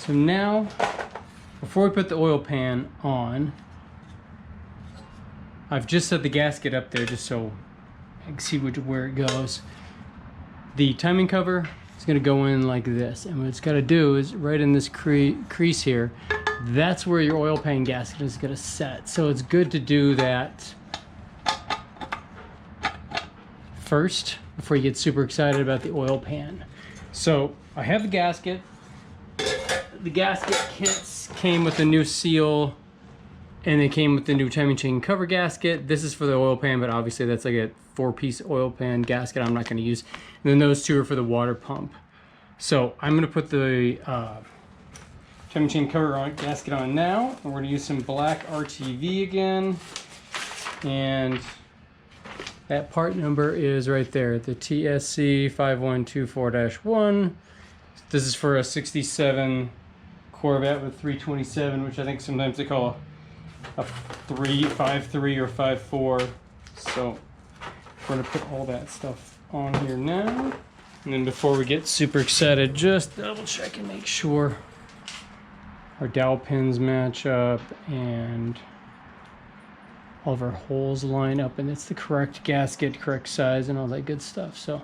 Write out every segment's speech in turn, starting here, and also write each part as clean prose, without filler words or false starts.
So now, before we put the oil pan on, I've just set the gasket up there just so I can see where it goes. The timing cover is going to go in like this, and what it's got to do is right in this crease here, that's where your oil pan gasket is going to set. So it's good to do that first before you get super excited about the oil pan. So I have the gasket. The gasket kits came with a new seal, and it came with the new timing chain cover gasket. This is for the oil pan, but obviously that's like a 4-piece oil pan gasket I'm not going to use. And then those two are for the water pump. So I'm going to put the timing chain cover gasket on now. And we're going to use some black RTV again. And that part number is right there, the TSC 5124-1. This is for a 67 Corvette with 327, which I think sometimes they call a 5.3 or 5.4. So we're gonna put all that stuff on here now. And then before we get super excited, just double check and make sure our dowel pins match up and all of our holes line up and it's the correct gasket, correct size, and all that good stuff. So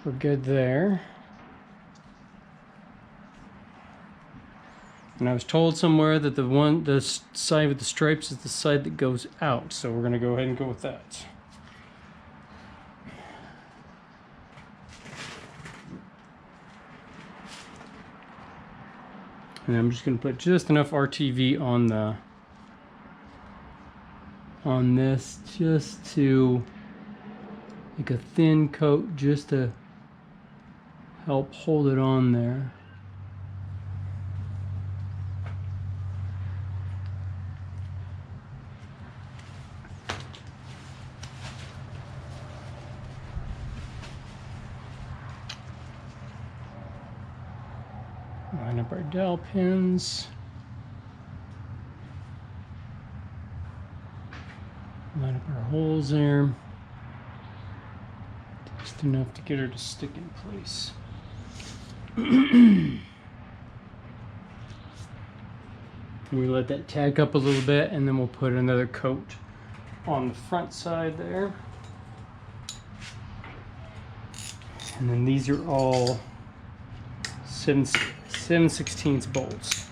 we're good there. And I was told somewhere that the side with the stripes is the side that goes out. So we're gonna go ahead and go with that. And I'm just gonna put just enough RTV on this, just to make a thin coat, just to help hold it on there. Line up our dowel pins. Line up our holes there. Just enough to get her to stick in place. We let that tack up a little bit, and then we'll put another coat on the front side there. And then these are all 7/16 bolts.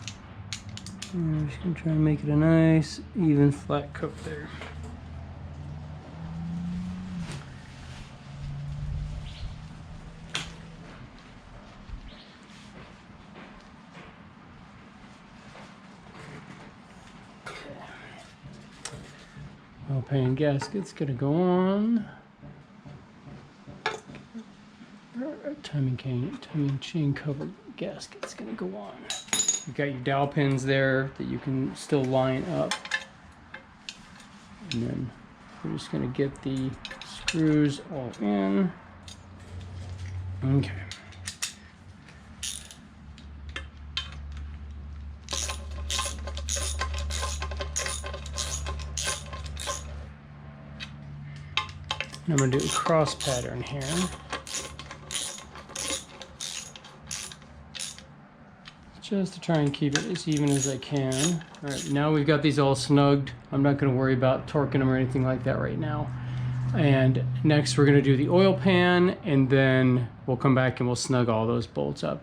And I'm just gonna try and make it a nice, even, flat coat there. Oil pan gasket's gonna go on. Timing chain cover gasket's gonna go on. You've got your dowel pins there that you can still line up. And then we're just gonna get the screws all in. Okay. I'm gonna do a cross pattern here. Just to try and keep it as even as I can. All right, now we've got these all snugged. I'm not gonna worry about torquing them or anything like that right now. And next we're gonna do the oil pan, and then we'll come back and we'll snug all those bolts up.